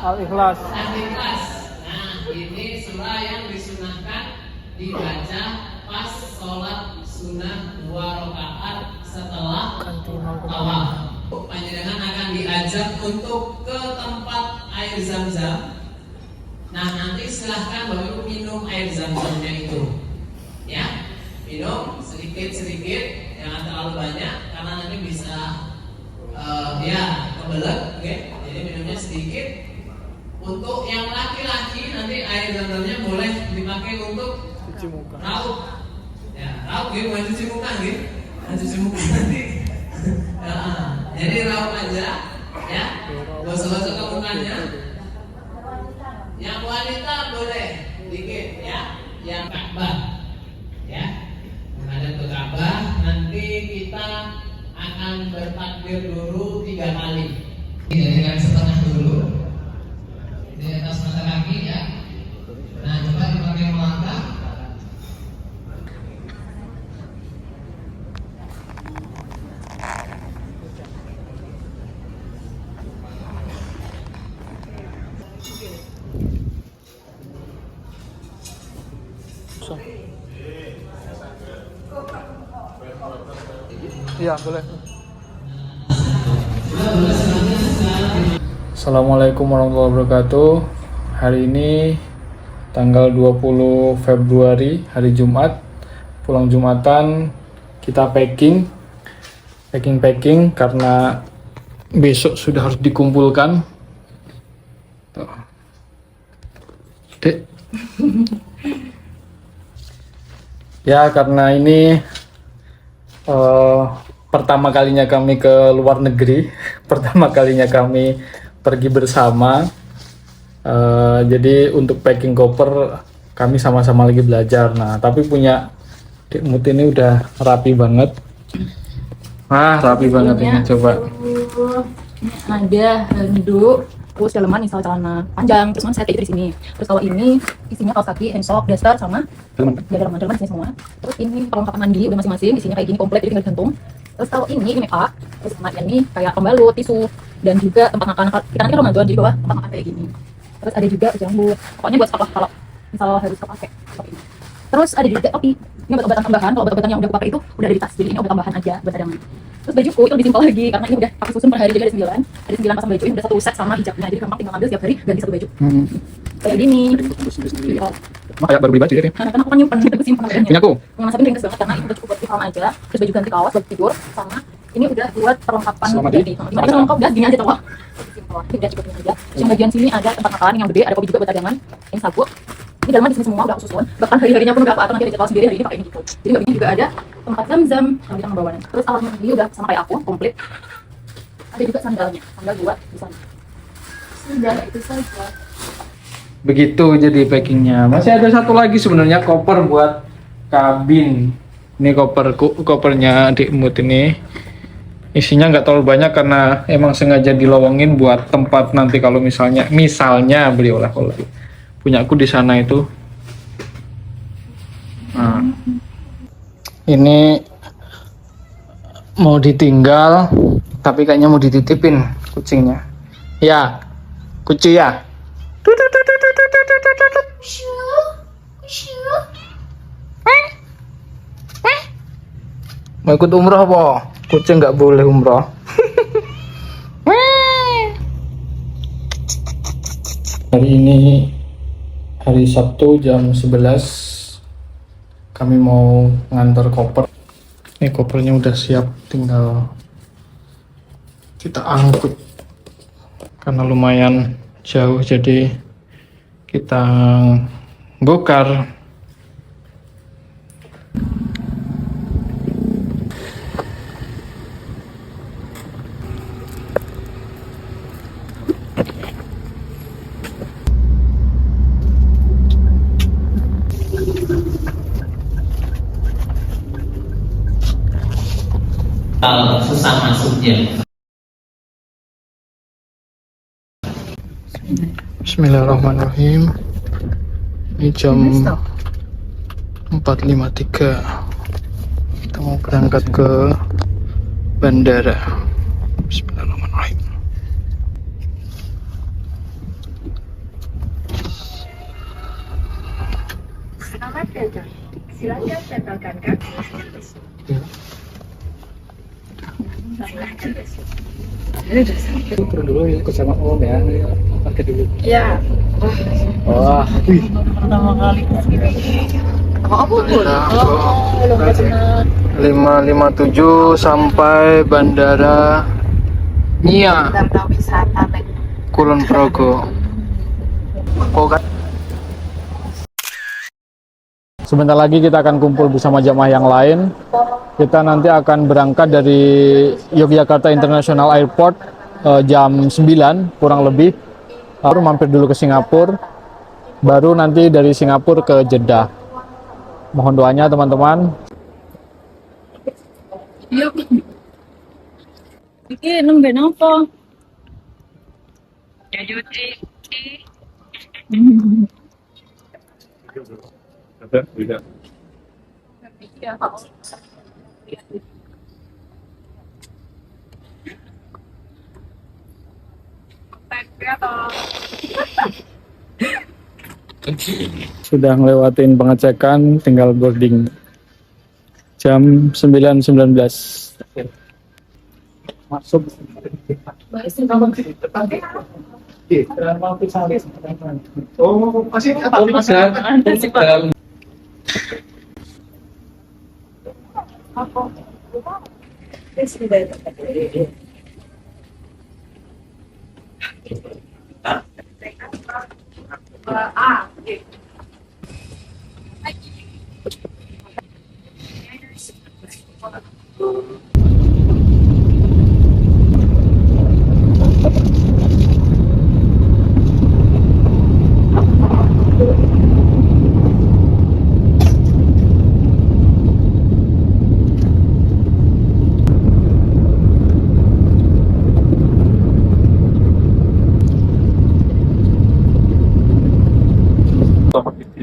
Al-Ikhlas. Al-Ikhlas. Nah, ini surah yang disunahkan dibaca pas sholat sunnah 2 rakaat setelah tawaf. Panjenengan akan diajak untuk ke tempat air zam-zam. Nah, nanti silahkan baru minum air zam-zamnya itu. Ya, minum sedikit-sedikit, jangan terlalu banyak karena nanti bisa kebelet, okay? Jadi minumnya sedikit. Untuk yang laki-laki nanti air zam-zamnya boleh dipakai untuk Cuci muka. raup. Ya, raup gitu, bukan cuci muka gitu. Cuci muka nanti. Jadi raup aja, ya. Gosok-gosok ke mukanya. Yang wanita boleh dikit, ya. Yang Ka'bah, ya. Menghadap ke Ka'bah, nanti kita akan bertakbir dulu 3 kali. Jadikan setengah dulu di atas mata kaki, ya. Nah, coba dipakai melangkah. Iya, boleh. Assalamualaikum warahmatullahi wabarakatuh. Hari ini tanggal 20 Februari, hari Jumat. Pulang Jumatan kita packing karena besok sudah harus dikumpulkan. Tuh. Dek. Ya, karena ini pertama kalinya kami ke luar negeri, pertama kalinya kami pergi bersama. Jadi untuk packing koper kami sama-sama lagi belajar. Nah, tapi punya Dek Mut ini udah rapi banget. Rapi banget ini, coba. Ini ada handuk, terus dalaman misal celana panjang, terus saya kayak gitu di sini. Terus kalau ini isinya kaos kaki, handsock, daster sama dalaman di sini semua. Terus ini perlengkapan mandi udah masing-masing, isinya kayak gini komplit, jadi tinggal digantung. Terus kalau ini make up, terus sama ini kayak pembalut, tisu, dan juga tempat makan. Kita nanti Ramadan jadi bawah tempat makan kayak gini. Terus ada juga jambut, pokoknya buat stok kalau misal harus pakai seperti ini. Terus ada juga topi, ini obat-obatan tambahan. Kalau obat-obatan yang udah aku pakai itu udah ada di tas, jadi ini obat tambahan aja buat cadangan. Terus bajuku itu lebih simpel lagi karena ini udah pakai susun per hari, jadi ada 9 pasang baju, ini udah satu set sama hijabnya, jadi gampang tinggal ambil setiap hari ganti satu baju. Kayak gini. Ya. Kayak baru beli baju ya? Karena aku kan nyimpen, itu simpan modelnya. Punya aku. Yang masa ringkas banget karena itu udah cukup buat tidur aja. Terus baju ganti kaos buat tidur sama ini udah buat perlengkapan jadi. Dimana kalau lengkap udah gini aja cowok. Simpel. Ini udah cukup ini aja. Terus yang bagian sini ada tempat makan yang gede, ada kopi juga buat cadangan. Ini sabuk. Ini dalamnya di sini semua udah aku susun. Bahkan hari-harinya pun udah aku atur, nanti ada jadwal sendiri, hari ini pakai ini gitu. Jadi bagiannya juga ada tempat zam-zam yang kita membawanya. Terus alat mandi udah sama kayak aku, komplit. Ada juga sandalnya, sandal buat di sana. Sudah itu saja. Begitu jadi packingnya. Masih ada satu lagi sebenarnya, koper buat kabin. Ini kopernya Dek Mut ini. Isinya nggak terlalu banyak karena emang sengaja dilowongin buat tempat nanti kalau misalnya beli oleh-oleh. Punya aku di sana itu. Nah, ini mau ditinggal, tapi kayaknya mau dititipin kucingnya. Ya, kucing ya. Mau ikut umroh apa? Kucing nggak boleh umroh. Hari ini hari Sabtu jam 11 kami mau ngantar koper. Ini kopernya udah siap, tinggal kita angkut karena lumayan jauh, jadi kita bongkar. Susah masuknya. Bismillahirrahmanirrahim. Ini jam 4.53. Kita mau berangkat ke bandara. Bismillahirrahmanirrahim. Selamat datang. Silakan tempelkan kaki. Turun dulu ya, ikut sama Om ya. Pakai dulu. Ya. Wah, wih. Pertama kali kesini. Apa pun? Oh, belum pernah. 557 sampai Bandara Nia Wisata Kulon Progo. Sebentar lagi kita akan kumpul bersama jamaah yang lain. Kita nanti akan berangkat dari Yogyakarta International Airport jam 9 kurang lebih. Baru mampir dulu ke Singapura. Baru nanti dari Singapura ke Jeddah. Mohon doanya teman-teman. Iya. Iki nungguin apa? Sudah ngelewatin pengecekan, tinggal boarding. Jam 9.19. Masuk. Oh, masih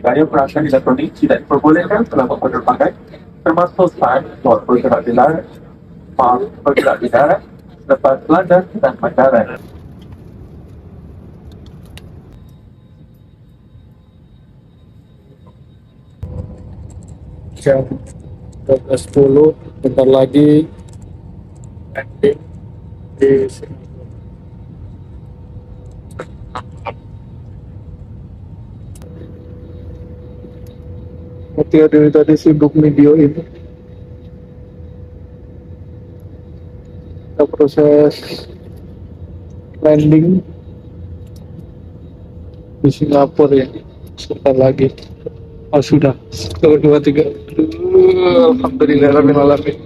Daya perasaan elektronik tidak diperbolehkan selama penerbangan, termasuk fan, bot bergerak di darat, pump bergerak di darat, lepas landas dan mendarat. jam 12.10, bentar lagi landing di sini. Ketika dari tadi sibuk video ini, kita proses landing di Singapura ya, sebentar lagi. Oh sudah, 1, 2, 3. Alhamdulillah rabbil alamin.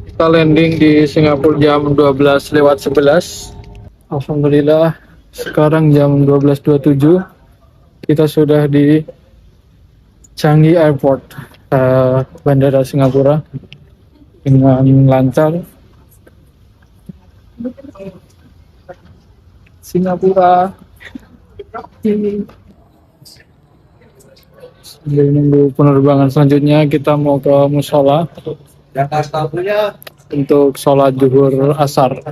Kita landing di Singapura jam 12:11. Alhamdulillah, sekarang jam 12.27. Kita sudah di Changi Airport, Bandara Singapura, dengan lancar. Singapura. Sambil nunggu penerbangan selanjutnya, kita mau ke musola untuk sholat zuhur asar.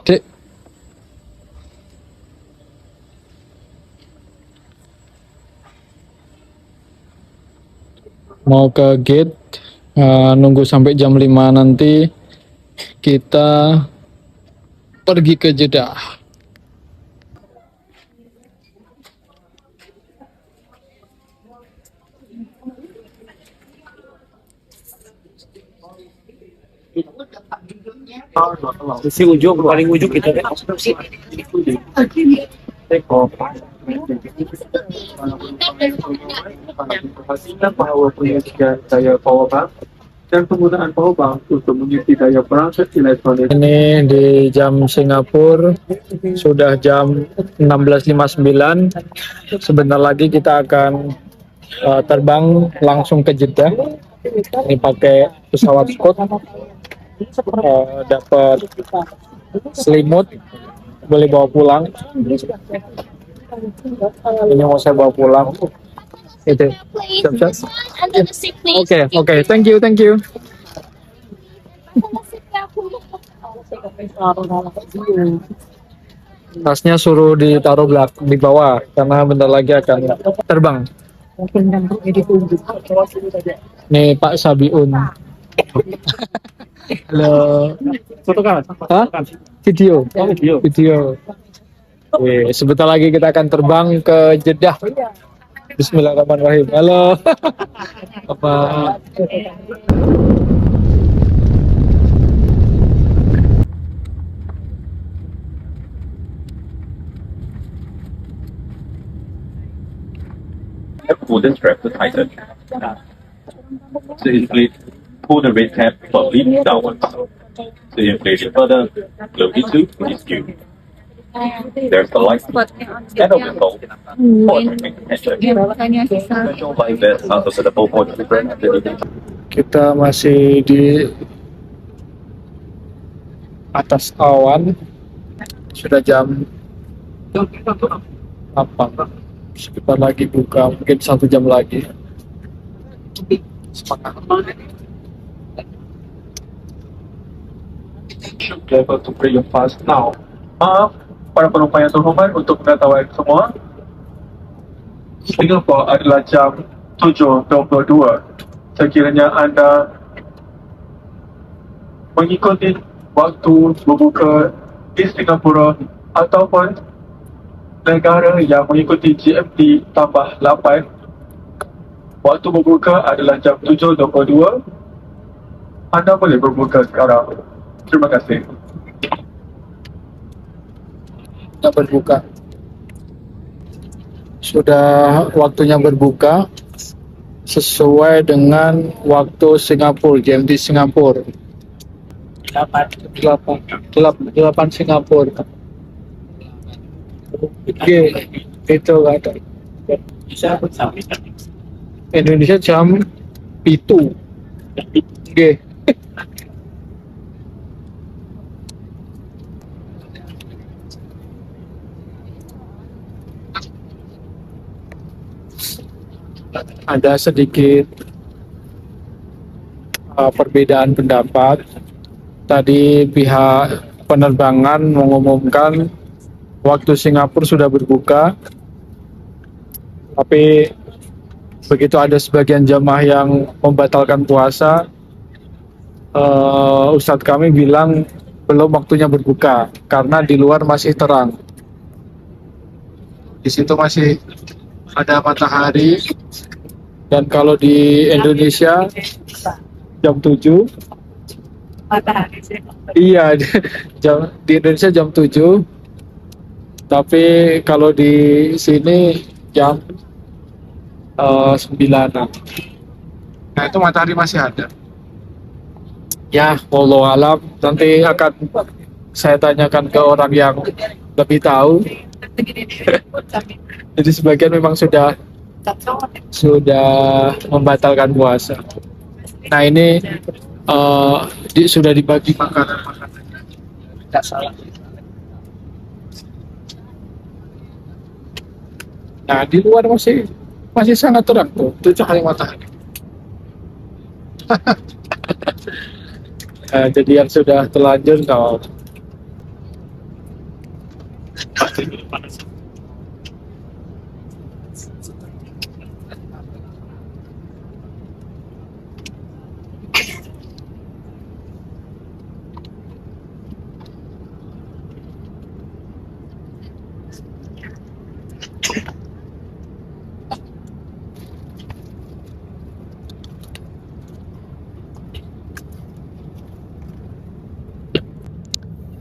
Dek. Mau ke gate, nunggu sampai jam 5 nanti kita pergi ke Jeddah. Isi ujung, paling ujung kita kan. Bahwa punya daya power bank dan penggunaan power bank untuk mengisi daya perangkat elektronik. Ini di jam Singapura sudah jam 16.59. Sebentar lagi kita akan terbang langsung ke Jeddah. Ini pakai pesawat Scoot, dapat selimut, boleh bawa pulang. Ini mau saya bawa pulang. Itu. Siap-siap. Under the seat, please. Oke, thank you. Tasnya suruh ditaruh di bawah karena bentar lagi akan terbang. Nih Pak Sabiun. Halo. Foto kan? Hah? Video. Video. Oke, sebentar lagi kita akan terbang ke Jeddah. Bismillahirrahmanirrahim. Halo. Apa? Wooden strap to tighten. So inflate, pull the red tab firmly downwards. So inflate it further, blow it to this tube. There's the light and a whistle for the attention. Special light vest under the for children underneath. Kita masih di atas awan. Sudah jam 8. Sebentar lagi buka, mungkin 1 jam lagi. Semangat. Should be able to bring your fast now. Maaf, para penumpang yang terhormat, untuk pengetahuan semua, Singapura adalah jam 7.22. Sekiranya anda mengikuti waktu berbuka di Singapura ataupun negara yang mengikuti GMT tambah 8, waktu berbuka adalah jam 7.22. Anda boleh berbuka sekarang. Terima kasih. Kita berbuka. Sudah waktunya berbuka sesuai dengan waktu Singapura, GMT Singapura. 8 Singapura. Oke, itu ada. Indonesia jam itu. Oke. Ada sedikit perbedaan pendapat. Tadi pihak penerbangan mengumumkan waktu Singapura sudah berbuka, tapi begitu ada sebagian jamaah yang membatalkan puasa, Ustadz kami bilang belum waktunya berbuka karena di luar masih terang. Di situ masih ada matahari, dan kalau di Indonesia jam 7. Iya, di Indonesia jam 7. Tapi kalau di sini jam 9. Nah, itu matahari masih ada. Ya, wallahu alam, nanti akan saya tanyakan ke orang yang lebih tahu. Jadi sebagian memang sudah membatalkan puasa. Nah, ini sudah dibagi makanan-makanan. Tidak salah. Nah, di luar masih sangat terang tuh cahaya matahari. Nah, jadi yang sudah terlanjur kalau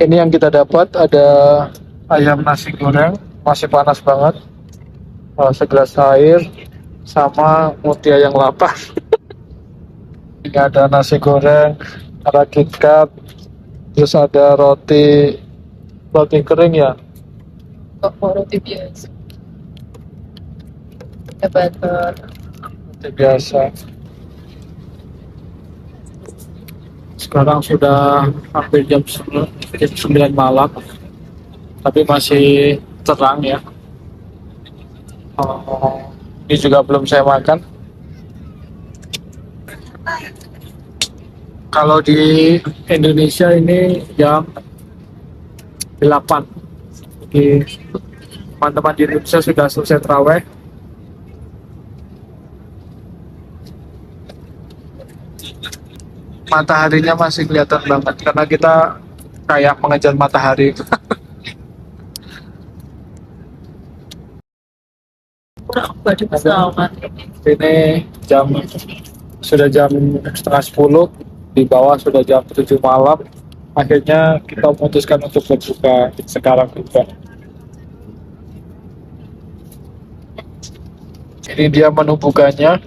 ini yang kita dapat ada ayam nasi goreng, masih panas banget, segelas air, sama mutia yang lapar. Ini ada nasi goreng, ada KitKat, terus ada roti kering ya. Roti biasa. Ada butter. Roti biasa. Sekarang sudah hampir jam 9 malam, tapi masih terang ya. Ini juga belum saya makan. Kalau di Indonesia ini jam 8. Jadi teman-teman di Indonesia sudah selesai terawih. Mataharinya masih kelihatan banget karena kita kayak mengejar matahari. Ini sudah jam setengah 10, di bawah sudah jam 7 malam. Akhirnya kita memutuskan untuk berbuka sekarang juga. Ini dia menu bukanya.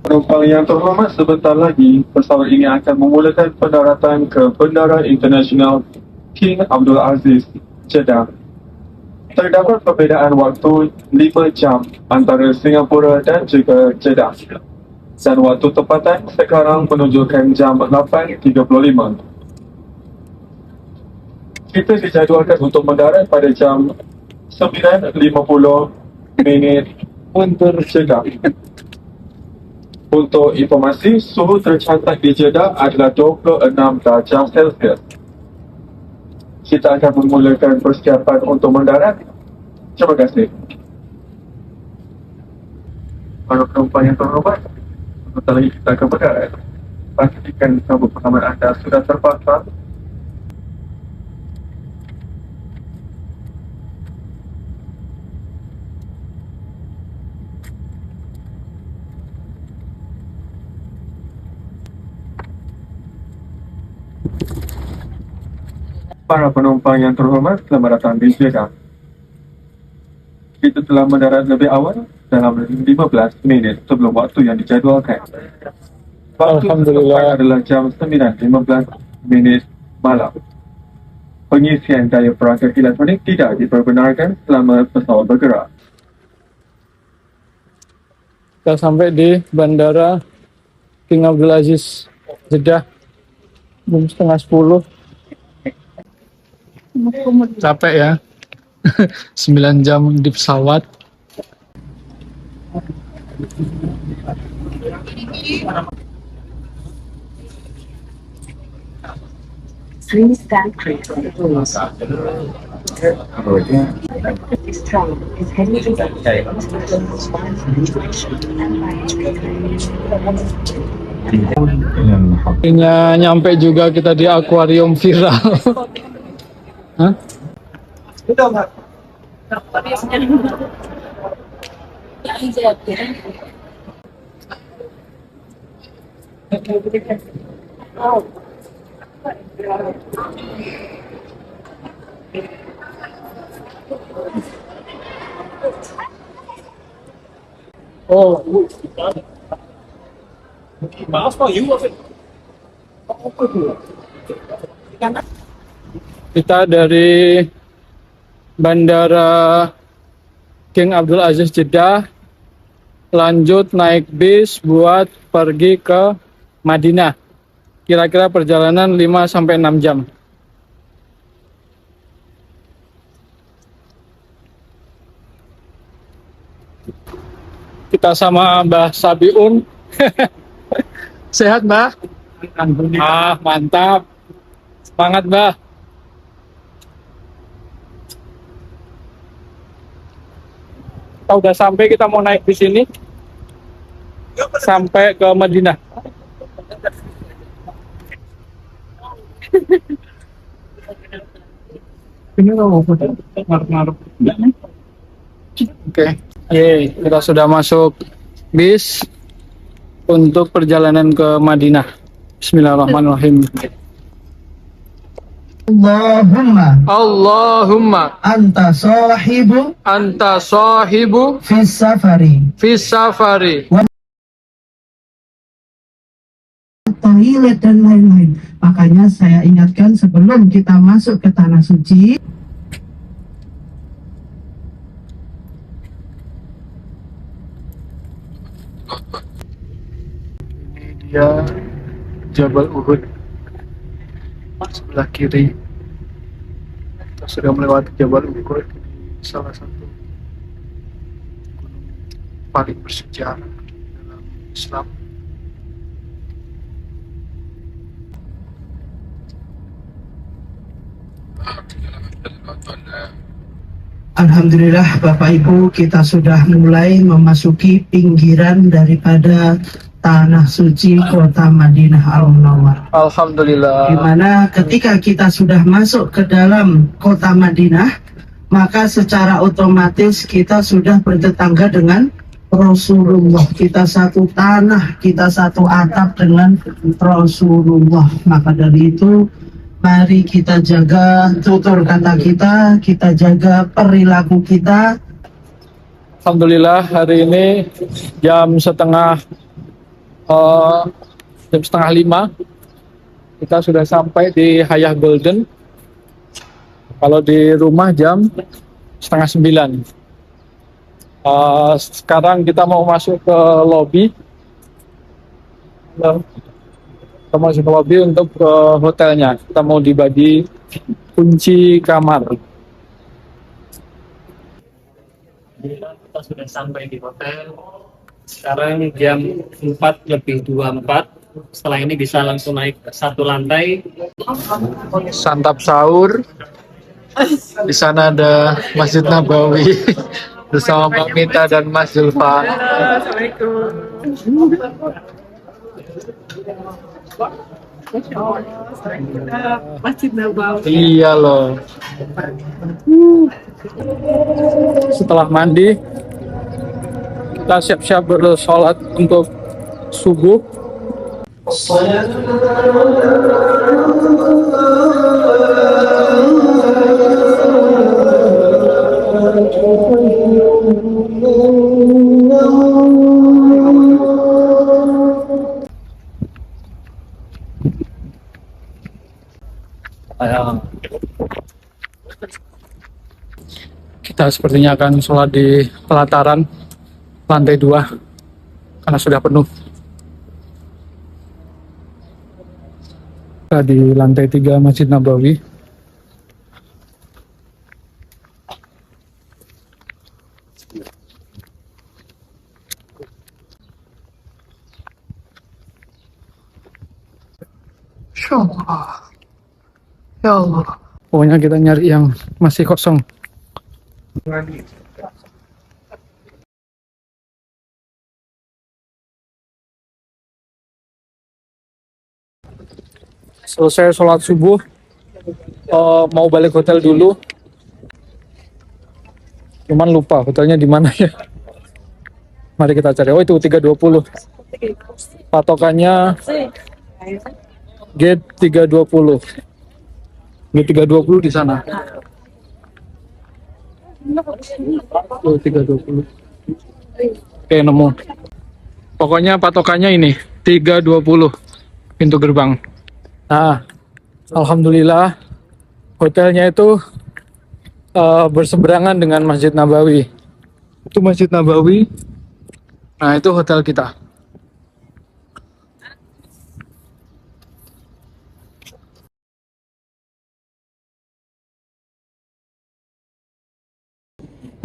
Penumpang yang terhormat, sebentar lagi pesawat ini akan memulakan pendaratan ke Bandara Internasional King Abdul Aziz, Jeddah. Terdapat perbezaan waktu 5 jam antara Singapura dan juga Jeddah. Dan waktu tempatan sekarang menunjukkan jam 8.35. Kita dijadualkan untuk mendarat pada jam 9.50 untuk Jeddah. Untuk informasi, suhu tercatat di Jeddah adalah 26 darjah Celsius. Kita akan memulakan persiapan untuk mendarat. Terima kasih. Para penumpang yang terhormat, sebentar lagi kita akan mendarat. Pastikan sabuk pengaman anda sudah terpasang. Para penumpang yang terhormat, selamat datang di Jeddah. Kita telah mendarat lebih awal dalam 15 minit sebelum waktu yang dijadualkan. Waktu Alhamdulillah. adalah jam 9.15 malam. Pengisian daya perangkat elektronik tidak diperbenarkan selama pesawat bergerak. Kita sampai di Bandara King Abdul Aziz, Jeddah. Jam setengah 10. Capek ya. 9 jam di pesawat. Please stand clear of the doors. This train is heading to the Akhirnya nyampe juga kita di akuarium viral. Hah? Oh, kita dari Bandara King Abdul Aziz Jeddah lanjut naik bis buat pergi ke Madinah. Kira-kira perjalanan 5-6 jam. Kita sama Mbah Sabiun. Sehat, Mbah? Ah, mantap. Semangat, Mbah. Kita udah sampai, kita mau naik di sini. Sampai ke Madinah. Ini mau ngarep-ngarep. Oke. Yeay, kita sudah masuk bis untuk perjalanan ke Madinah. Bismillahirrahmanirrahim. Allahumma anta sahibu sahibu fis safari fis safari toilet dan lain-lain. Makanya saya ingatkan sebelum kita masuk ke tanah suci, Ini dia Jabal Uhud sebelah kiri. Kita sudah melewati Jabal Uhud, salah satu gunung paling bersejarah dalam Islam. alhamdulillah Bapak Ibu, kita sudah mulai memasuki pinggiran daripada tanah suci kota Madinah Al-Munawwarah. Alhamdulillah. Di mana ketika kita sudah masuk ke dalam kota Madinah, maka secara otomatis kita sudah bertetangga dengan Rasulullah. Kita satu tanah, kita satu atap dengan Rasulullah. Maka dari itu, mari kita jaga tutur kata kita jaga perilaku kita. Alhamdulillah hari ini jam setengah 5 kita sudah sampai di Hayah Golden. Kalau di rumah jam setengah 9. Sekarang kita mau masuk ke lobby. Kita masuk ke lobby untuk ke hotelnya. Kita mau dibagi kunci kamar. Kita sudah sampai di hotel. Sekarang jam 4:24. Setelah ini bisa langsung naik ke satu lantai. Santap sahur. Di sana ada Masjid Nabawi bersama Mbak Mita dan Mas Zulfa. Masjid Nabawi. Iya loh. Setelah mandi, kita siap-siap bersolat untuk subuh. Kita sepertinya akan sholat di pelataran lantai 2 karena sudah penuh. Kita di lantai 3 Masjid Nabawi. Insya Allah. Ya Allah. Pokoknya kita nyari yang masih kosong. Selesai sholat subuh, mau balik hotel dulu. Cuman lupa hotelnya di mana ya. Mari kita cari. Oh, itu 320. Patokannya gate 320. Gate 320 di sana. Oh, 320. Oke, nemu. Pokoknya patokannya ini 320 pintu gerbang. Nah, alhamdulillah hotelnya itu berseberangan dengan Masjid Nabawi. Itu Masjid Nabawi. Nah, itu hotel kita.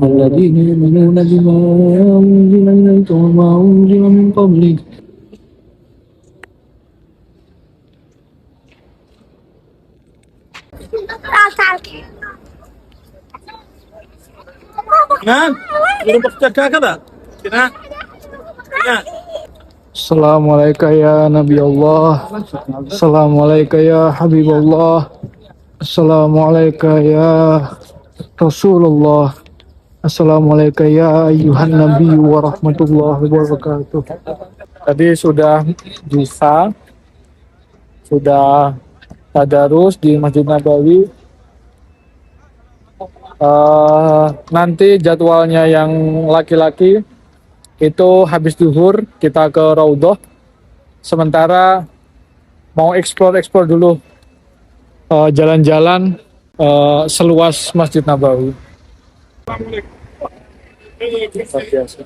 الذين يؤمنون بما أنزل إليك وما أنزل من قبلك Assalamualaikum ya Nabi Allah. Assalamualaikum ya Habib Allah. Assalamualaikum ya Rasulullah. Assalamualaikum ya ayuhan Nabi wa rahmatullahi wabarakatuh. Tadi sudah duha, sudah tadarus di Masjid Nabawi. Nanti jadwalnya yang laki-laki itu habis duhur kita ke Raudhah. Sementara mau explore dulu, jalan-jalan seluas Masjid Nabawi. Luar biasa.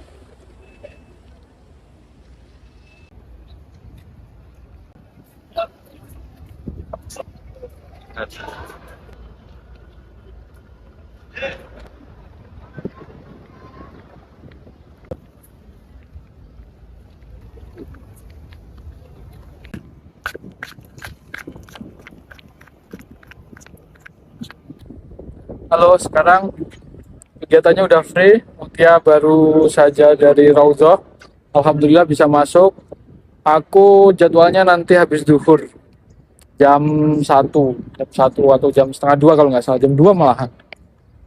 Halo, sekarang kegiatannya udah free. Mutia baru saja dari Raudhah. Alhamdulillah bisa masuk. Aku jadwalnya nanti habis duhur jam 1 atau jam setengah 2 kalau nggak salah, jam 2 malahan.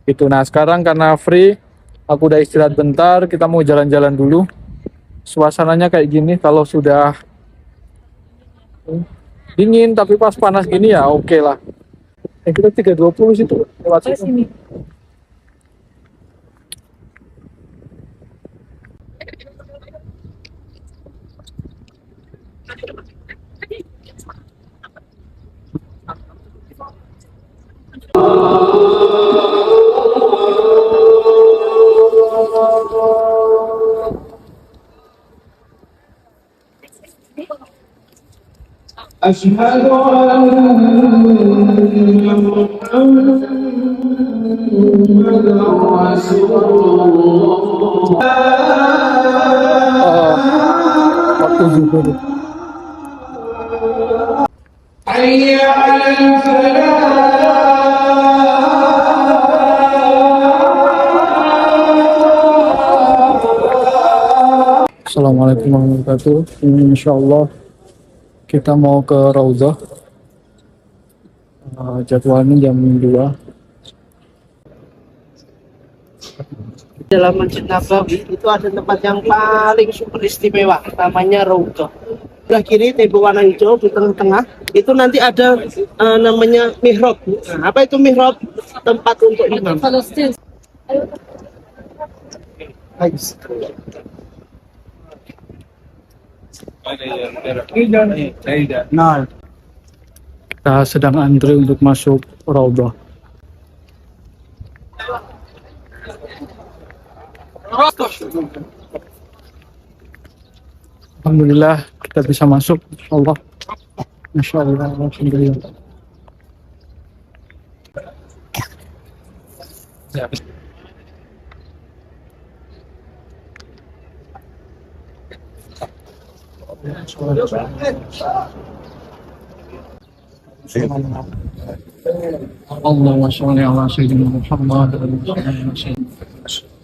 Itu. Nah sekarang karena free, aku udah istirahat bentar, kita mau jalan-jalan dulu. Suasananya kayak gini, kalau sudah dingin tapi pas panas gini ya oke lah. Kita 320 situ lewat sini. أشهد Waktu zuhur. Assalamualaikum warahmatullahi wabarakatuh. Insyaallah kita mau ke Raudhah. Jadwalnya jam 2. dalam Masjid Nabawi itu ada tempat yang paling super istimewa, namanya Raudhah. Sebelah kiri tembok warna hijau, di tengah-tengah itu nanti ada namanya mihrab. Nah, apa itu mihrab? Tempat untuk imam. Nah, kita sedang antri untuk masuk Raudhah. Alhamdulillah kita bisa masuk, insyaallah. Insyaallah, alhamdulillah. Allahumma sholli ala sayyidina Muhammad.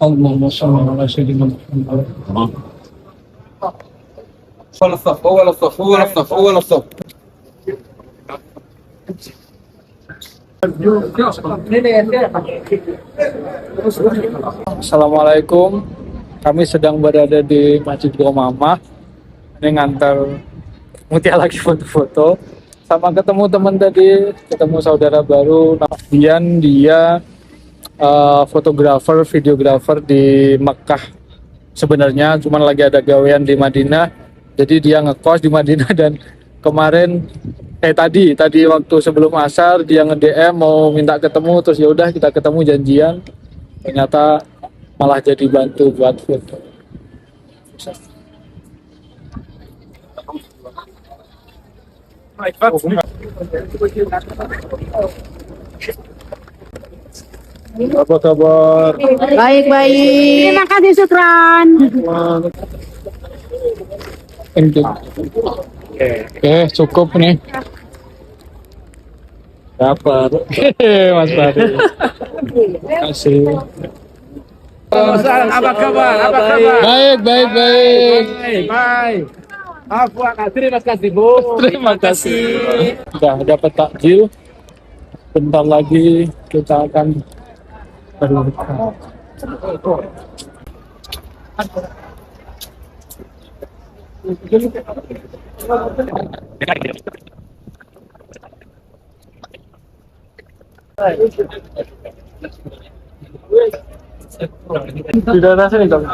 Allahumma sholli ala sayyidina Muhammad. Assalamualaikum. Kami sedang berada di Masjid Gomamah. Ini ngantar Mutia lagi foto-foto. Sama ketemu teman tadi, ketemu saudara baru. Dia fotografer, videografer di Mekah. Sebenarnya cuman lagi ada gawean di Madinah. Jadi dia ngekos di Madinah dan kemarin tadi waktu sebelum asar dia nge-DM mau minta ketemu, terus ya udah kita ketemu janjian. Ternyata malah jadi bantu buat foto. Apa kabar? Baik. Terima kasih, Sukran. Oke, cukup nih. Dapat. Mas Fahri. Terima kasih. Apa kabar? Baik. Baik. Aku terima kasih, Bu. Terima kasih. Sudah dapat takjil. Bentar lagi kita akan berbuka. Tidak rasa nih tapi.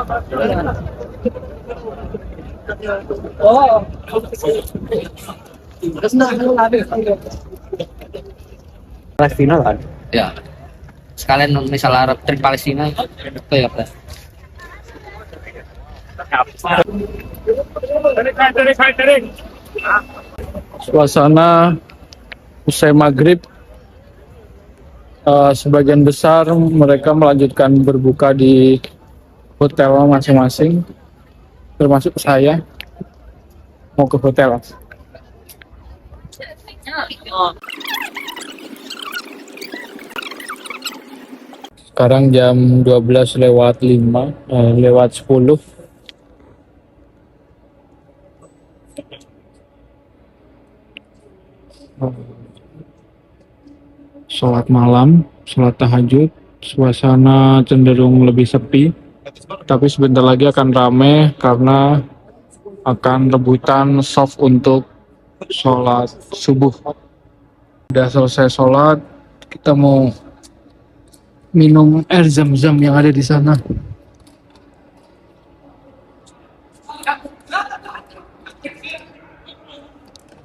Palestina kan? Ya. Sekalian misal Arab trik Palestina itu ya, Pak. Suasana usai maghrib, sebagian besar mereka melanjutkan berbuka di hotel masing-masing, termasuk saya mau ke hotel. Sekarang jam 12:05, lewat 10. Sholat malam, sholat tahajud, suasana cenderung lebih sepi, tapi sebentar lagi akan ramai karena akan rebutan soft untuk sholat subuh. Udah selesai sholat, kita mau minum air zam-zam yang ada di sana.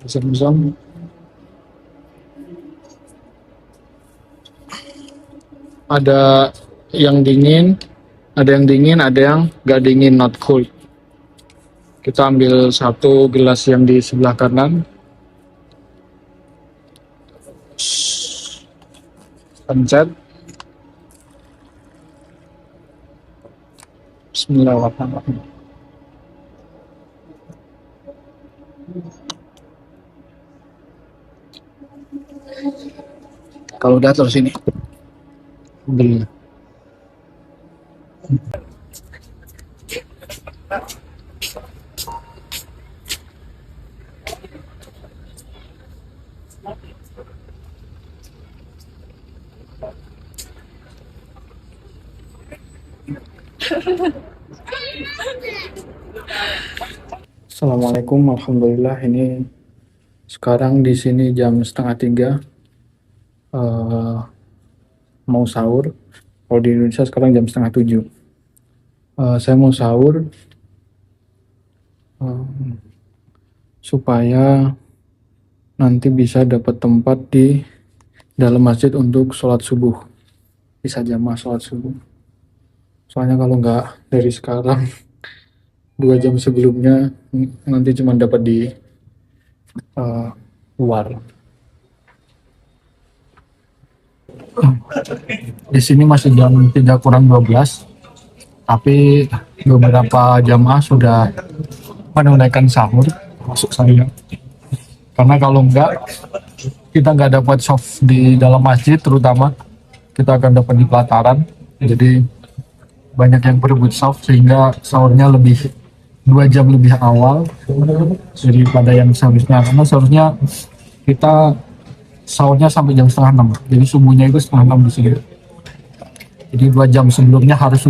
Zam-zam. Ada yang dingin, ada yang gak dingin, not cold. Kita ambil satu gelas yang di sebelah kanan. Pencet. Bismillahirrahmanirrahim. Kalau udah terus ini. Alhamdulillah. Assalamualaikum, alhamdulillah. Ini sekarang di sini jam 2:30. Mau sahur. Kalau di Indonesia sekarang jam 6:30. Saya mau sahur supaya nanti bisa dapat tempat di dalam masjid untuk sholat subuh, bisa jamaah sholat subuh. Soalnya kalau nggak dari sekarang 2 jam sebelumnya nanti cuma dapat di luar. Di sini masih jam 3:12, tapi beberapa jamaah sudah menunaikan sahur, masuk saya. Karena kalau enggak, kita nggak dapat soft di dalam masjid, terutama kita akan dapat di pelataran. Jadi banyak yang berebut soft sehingga sahurnya lebih 2 jam lebih awal daripada yang seharusnya. Karena seharusnya kita sahurnya sampai jam 5:30, jadi subuhnya itu 5:30 di sini. Jadi 2 jam sebelumnya harus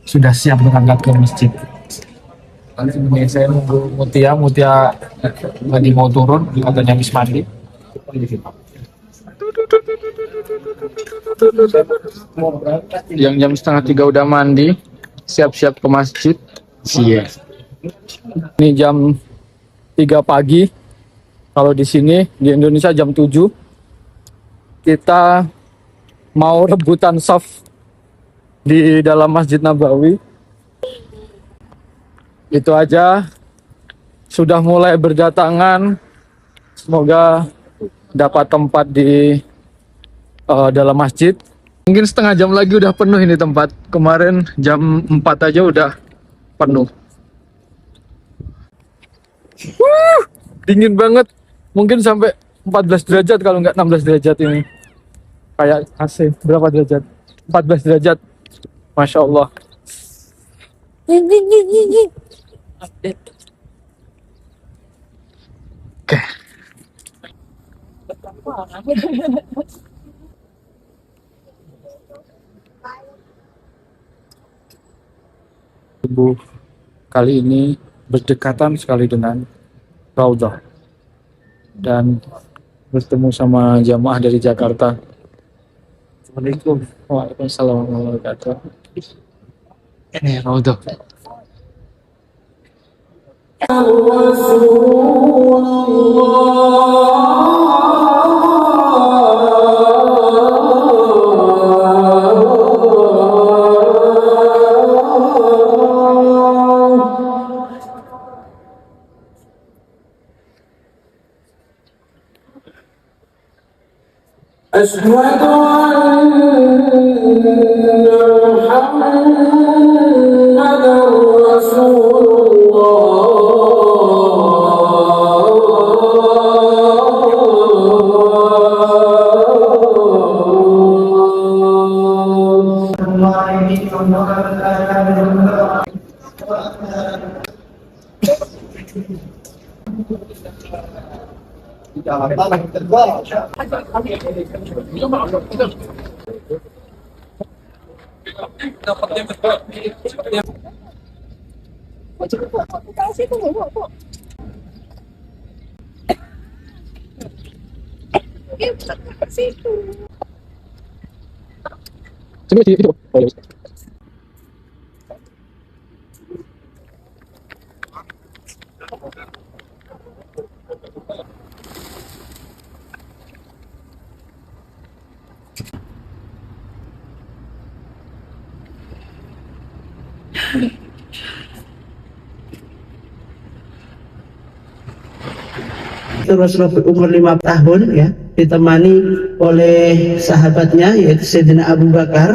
sudah siap berangkat ke masjid. Ini saya nunggu Mutia lagi mau turun, katanya habis mandi. Yang jam 2:30 udah mandi, siap-siap ke masjid. Iya. Ini jam 3 pagi. Kalau di sini di Indonesia jam 7. Kita mau rebutan soft di dalam Masjid Nabawi. Itu aja. Sudah mulai berdatangan. Semoga dapat tempat di dalam masjid. Mungkin setengah jam lagi udah penuh ini tempat. Kemarin jam 4 aja udah penuh. Dingin banget. Mungkin sampai 14 derajat kalau nggak 16 derajat ini. Kayak AC. Berapa derajat? 14 derajat. Masya Allah. Oke. Subuh kali ini berdekatan sekali dengan Raudhah dan bertemu sama jamaah dari Jakarta. Assalamualaikum. Waalaikumsalam warahmatullahi wabarakatuh. Ini Raudhah. أشهد أن محمدا رسول الله. Rasulullah berumur 5 tahun ya, ditemani oleh sahabatnya yaitu Sayyidina Abu Bakar.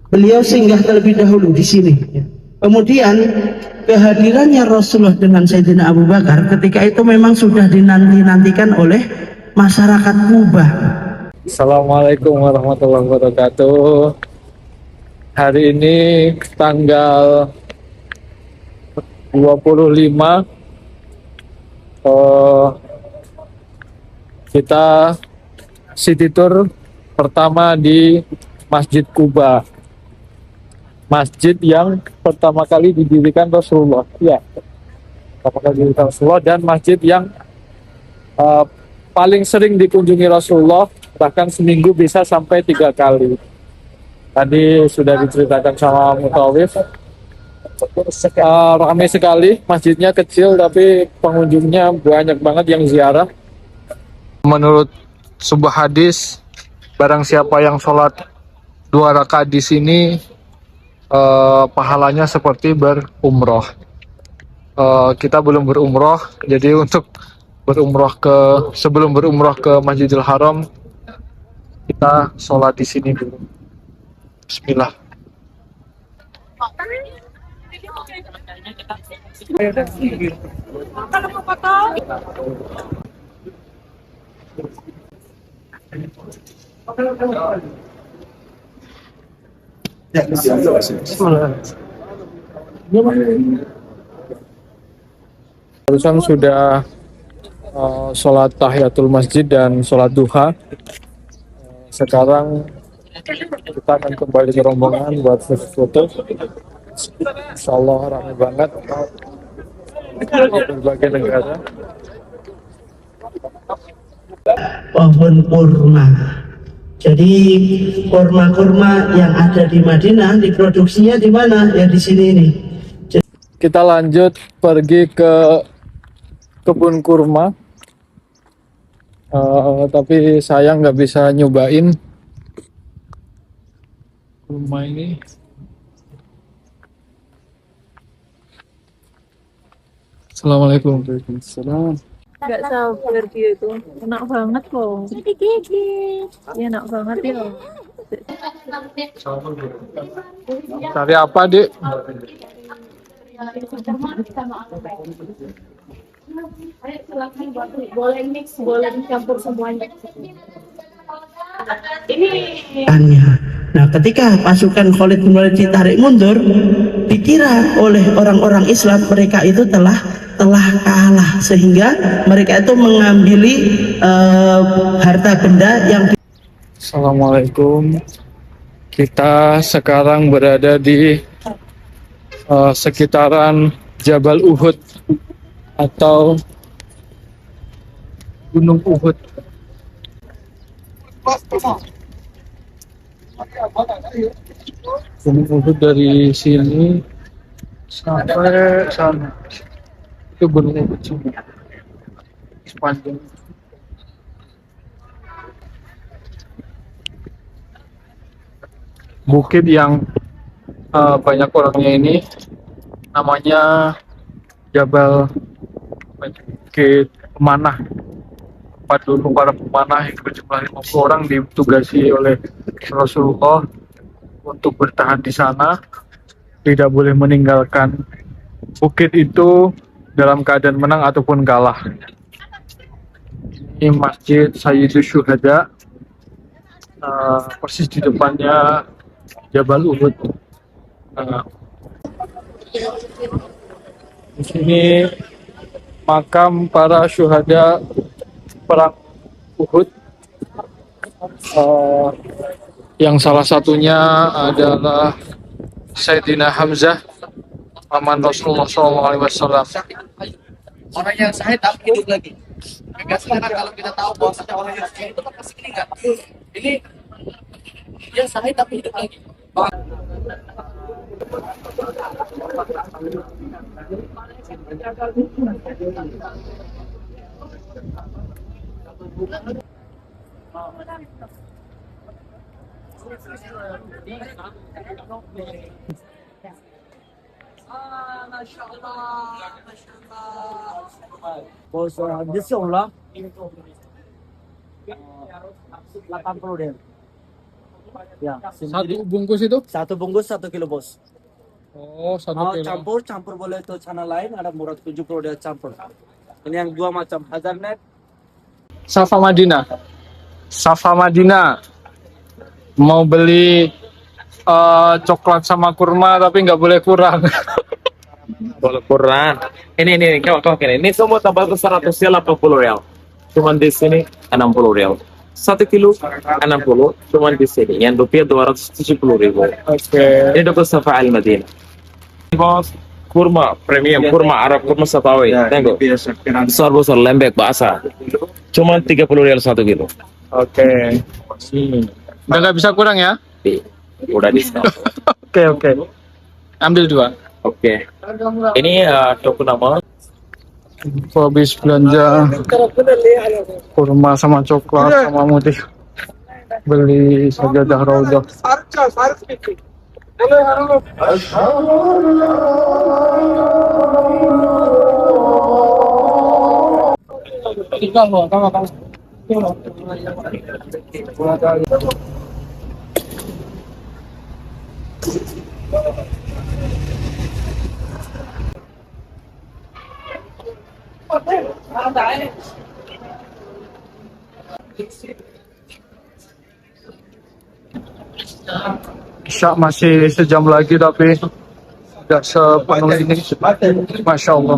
Beliau singgah terlebih dahulu di sini ya. Kemudian kehadirannya Rasulullah dengan Sayyidina Abu Bakar ketika itu memang sudah dinanti-nantikan oleh masyarakat Kubah. Assalamualaikum warahmatullahi wabarakatuh. Hari ini tanggal 25 kita city tour pertama di Masjid Kuba, masjid yang pertama kali didirikan Rasulullah, ya, pertama kali didirikan Rasulullah, dan masjid yang paling sering dikunjungi Rasulullah, bahkan seminggu bisa sampai 3 kali. Tadi sudah diceritakan sama Mutawif. Ramai sekali, masjidnya kecil tapi pengunjungnya banyak banget yang ziarah. Menurut sebuah hadis, barang siapa yang sholat 2 rakaat di sini, pahalanya seperti berumroh. Kita belum berumroh, jadi untuk sebelum berumroh ke Masjidil Haram, kita sholat di sini dulu. Bismillah. Barusan sudah sholat tahiyatul masjid dan sholat duha. Sekarang kita akan kembali ke rombongan buat foto. Insyaallah ramai banget berbagai negara. Pohon kurma. Jadi kurma-kurma yang ada di Madinah diproduksinya di mana? Ya di sini nih. Kita lanjut pergi ke kebun kurma, tapi sayang nggak bisa nyobain kurma ini. Assalamualaikum. Waalaikumsalam. Gak sabar dia itu, enak banget loh. Gigit. Ya enak banget ya. Cari apa, Dek? Boleh mix, boleh dicampur semuanya. Nah, ketika pasukan Khalid bin Walid ditarik mundur, dikira oleh orang-orang Islam mereka itu telah kalah, sehingga mereka itu mengambil harta benda yang. Assalamualaikum. Kita sekarang berada di sekitaran Jabal Uhud atau Gunung Uhud. Gunung Uhud dari sini sampai sana. Itu Gunung Uhud semua. Sepanjang. Bukit yang banyak orangnya ini namanya Jabal Bukit Pemanah. Tempat dulu para pemanah yang berjumlah 50 orang ditugasi oleh Rasulullah untuk bertahan di sana, tidak boleh meninggalkan bukit itu dalam keadaan menang ataupun kalah. Ini Masjid Sayyidus Syuhada, persis di depannya Jabal Uhud. Di sini makam para syuhada perang Uhud, yang salah satunya adalah Sayyidina Hamzah, paman Rasulullah SAW. Orang yang syahid tapi hidup lagi. Enggak sekarang kalau kita tahu bahwasanya orang yang syahid itu kan pasti meninggal. Ini dia syahid tapi hidup lagi. Bos, Insya Allah 80 deh. Ya, Satu bungkus itu? satu bungkus 1 kilo bos. Oh, 1 Mau kilo. campur boleh tuh channel lain ada murah 70 dia campur. Ini yang dua macam Hazarnet. Safa Madinah. Safa Madinah. Mau beli coklat sama kurma tapi nggak boleh kurang. Kalau Quran, ini kau ini semua tambah 180 real. Cuman di sini 60 real. 1 kilo 60, cuman di sini yang rupiah 270.000. Oke. Ini dokter Safa Al Madinah. Bos, kurma premium, kurma Arab, kurma Satawi. Tengok. Besar lembek basah. Cuman 30 real 1 kilo. Oke. Udah nggak bisa kurang ya? Udah diskon. Oke. Ambil 2. Oke. Ini toko nama. Habis belanja kurma sama coklat sama mutih, beli sajadah Raudhah. Isya masih sejam lagi tapi tidak sepenuh ini. Masya Allah.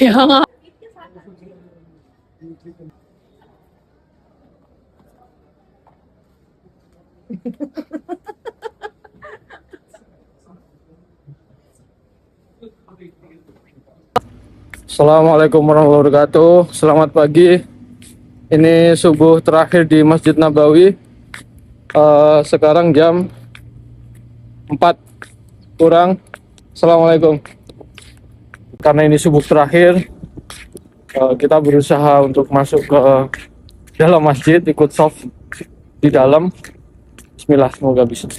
Ya. Assalamualaikum warahmatullahi wabarakatuh. Selamat pagi. Ini subuh terakhir di Masjid Nabawi. Sekarang jam 4 kurang. Assalamualaikum. Karena ini subuh terakhir, kita berusaha untuk masuk ke dalam masjid, ikut soft di dalam. Bismillah, semoga bisa.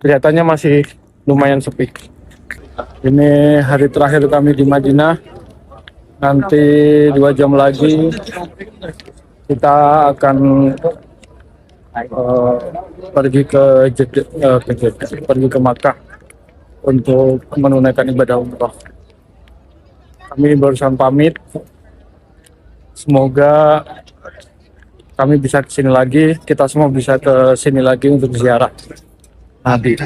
Kelihatannya masih lumayan sepi. Ini hari terakhir kami di Madinah. Nanti 2 jam lagi kita akan pergi ke pergi ke Makkah untuk menunaikan ibadah umrah. Kami barusan pamit. Semoga kami bisa ke sini lagi, kita semua bisa ke sini lagi untuk ziarah nanti.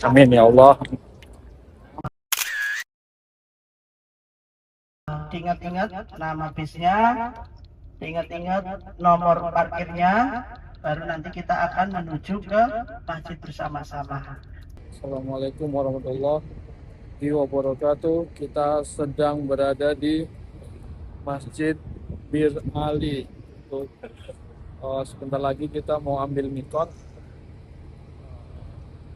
Amin ya Allah. Ingat-ingat nama bisnya, ingat-ingat nomor parkirnya, baru nanti kita akan menuju ke masjid bersama-sama. Assalamualaikum warahmatullahi wabarakatuh. Kita sedang berada di Masjid Bir Ali. Sebentar lagi kita mau ambil mikot.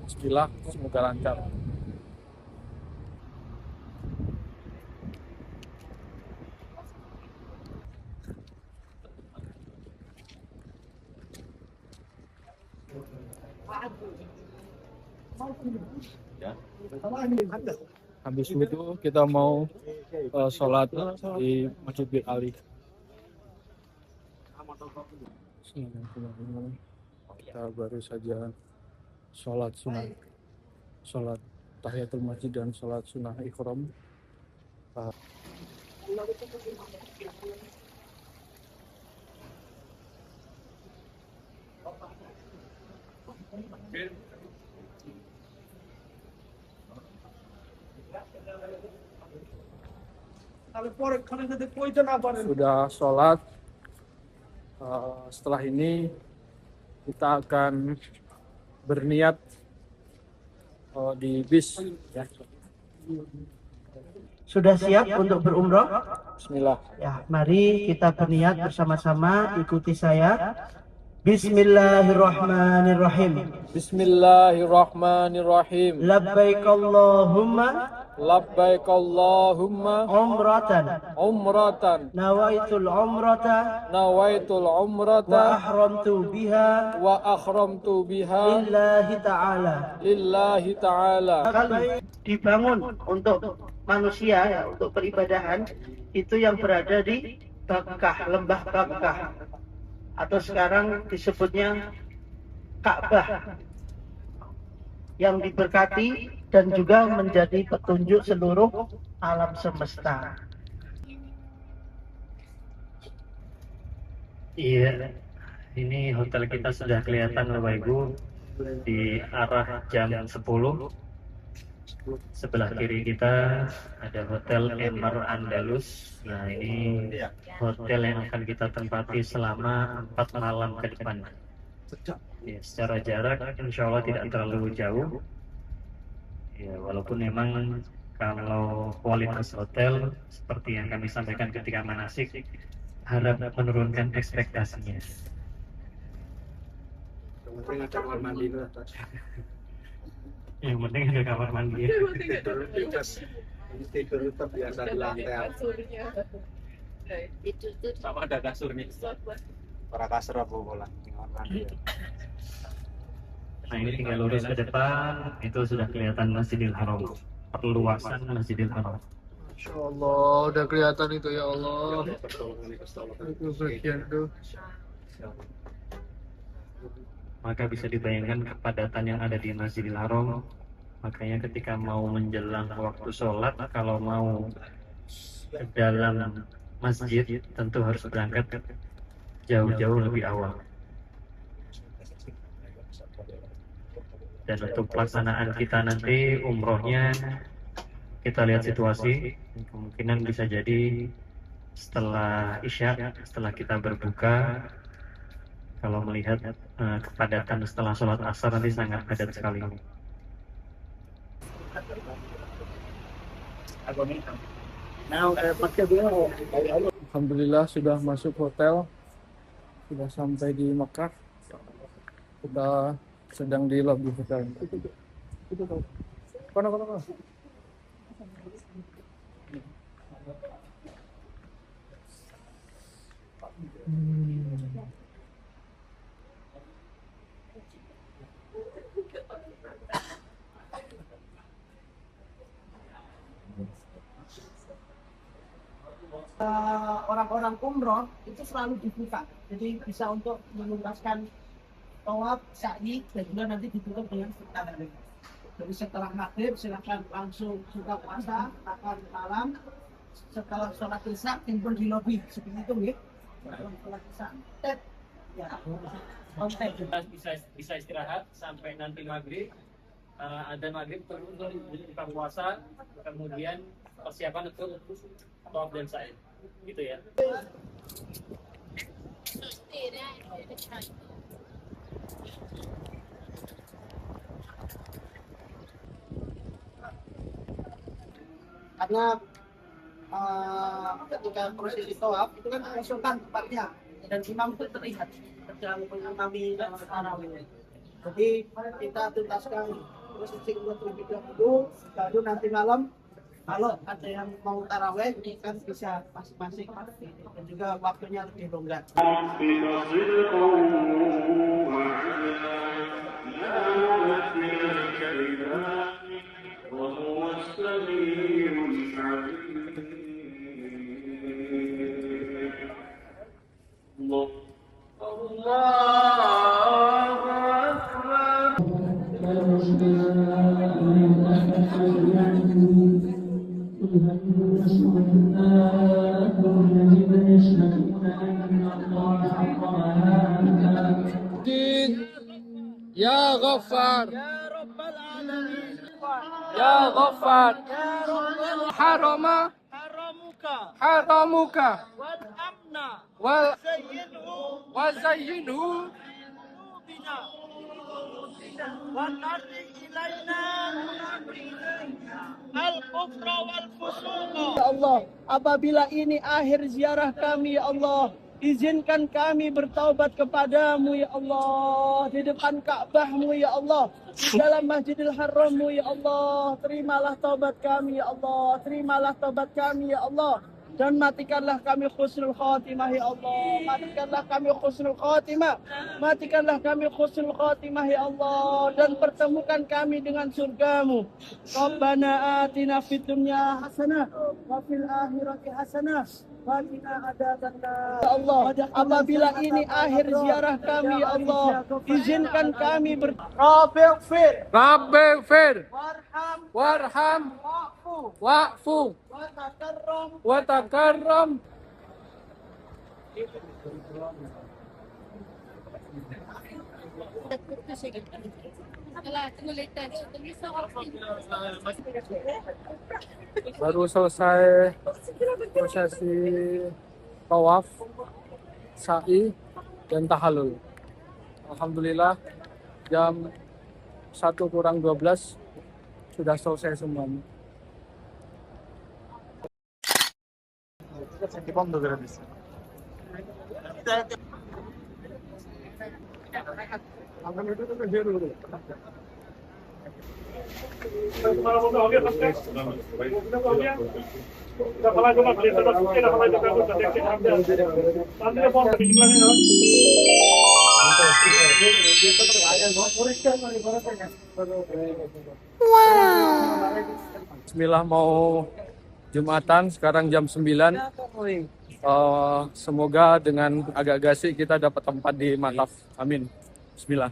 Bismillah, semoga lancar. Habis itu kita mau sholat di Masjid Bir Ali. Kita baru saja sholat sunnah, sholat tahiyatul masjid dan sholat sunnah ikhram. Sudah sholat. Setelah ini kita akan berniat di bis ya. Sudah siap untuk berumroh? Bismillah. Ya, mari kita berniat bersama-sama, ikuti saya. Bismillahirrahmanirrahim. Bismillahirrahmanirrahim. Labbaik Allahumma Labbaik Allahumma umratan nawaitul umrata nawaitul wa umrata ahramtu biha wa akhramtu biha lillahi ta'ala. ta'ala. Dibangun untuk manusia ya, untuk peribadahan itu yang berada di Bakkah, lembah Bakkah, atau sekarang disebutnya Ka'bah, yang diberkati dan juga menjadi petunjuk seluruh alam semesta. Iya, ini hotel kita sudah kelihatan Bapak Ibu di arah jam 10. Sebelah kiri kita ada Hotel Emar Andalus. Nah, ini hotel yang akan kita tempati selama 4 malam ke depan. Ya, secara jarak insya Allah tidak terlalu jauh. Ya, walaupun memang kalau kualitas hotel seperti yang kami sampaikan ketika manasik, harap menurunkan ekspektasinya. Mungkin ada kamar mandi itu atas. Yang penting ada kamar mandi. Tidur tetap biasa di lantai. Sama ada kasurnya. Para kasur apa bola? Kamar mandi. Nah, ini tinggal lurus ke depan, itu sudah kelihatan Masjidil Haram, perluasan Masjidil Haram. Masya Allah, udah kelihatan itu ya Allah. Itu bagian tuh. Maka bisa dibayangkan kepadatan yang ada di Masjidil Haram. Makanya ketika mau menjelang waktu sholat, kalau mau ke dalam masjid, tentu harus berangkat jauh-jauh lebih awal. Dan untuk pelaksanaan kita nanti umrohnya, kita lihat situasi, kemungkinan bisa jadi setelah Isya, setelah kita berbuka. Kalau melihat kepadatan setelah sholat asar nanti sangat padat sekali. Alhamdulillah sudah masuk hotel, sudah sampai di Mekah. Kita sedang di lobi hotel. Kono. Orang-orang umroh itu selalu dibuka, jadi bisa untuk menuntaskan tawaf, sa'i, dan juga nanti ditutup dengan sekitar. Jadi setelah maghrib silakan langsung buka puasa, makan malam. Setelah sholat isya timbul di lobi seperti itu ya. Setelah sholat isya, ya, konten. Bisa istirahat sampai nanti maghrib. Ada maghrib terus buka puasa, kemudian persiapan untuk tawaf dan sa'i, gitu ya. Karena ketika prosesi tawaf itu kan mengusulkan tempatnya dan imam itu terlihat sedang mengimami tarawih. Jadi kita tuntaskan prosesi terlebih dahulu, baru nanti malam kalau ada yang mau tarawih ini kan bisa masing-masing dan juga waktunya lebih longgar. Ya Ghaffar, Ya Ghaffar, harama haramuka wal wazayyinhu Ya Allah, apabila ini akhir ziarah kami, ya Allah, izinkan kami bertaubat kepadamu, ya Allah, di depan Ka'bahmu, ya Allah, di dalam Masjidil Harammu, ya Allah. Terimalah taubat kami, ya Allah, terimalah taubat kami, ya Allah. Dan matikanlah kami khusnul khatimah, ya Allah. Matikanlah kami khusnul khatimah. Matikanlah kami khusnul khatimah, ya Allah. Dan pertemukan kami dengan surgamu. Rabbana atina fid dunya hasanah wa fil akhirati hasanah wa qina adzabannar. Ya Allah, apabila ini akhir ziarah kami, ya Allah, izinkan kami Rabbighfir warham wa'fu wa'fu wa takarram. wa takarram. Baru selesai prosesi tawaf, sa'i dan tahallul. Alhamdulillah jam 1:12 sudah selesai semuanya. Bismillah, mau Jumatan sekarang jam 9. Semoga dengan agak gasik kita dapat tempat di makaf. Amin. Bismillah.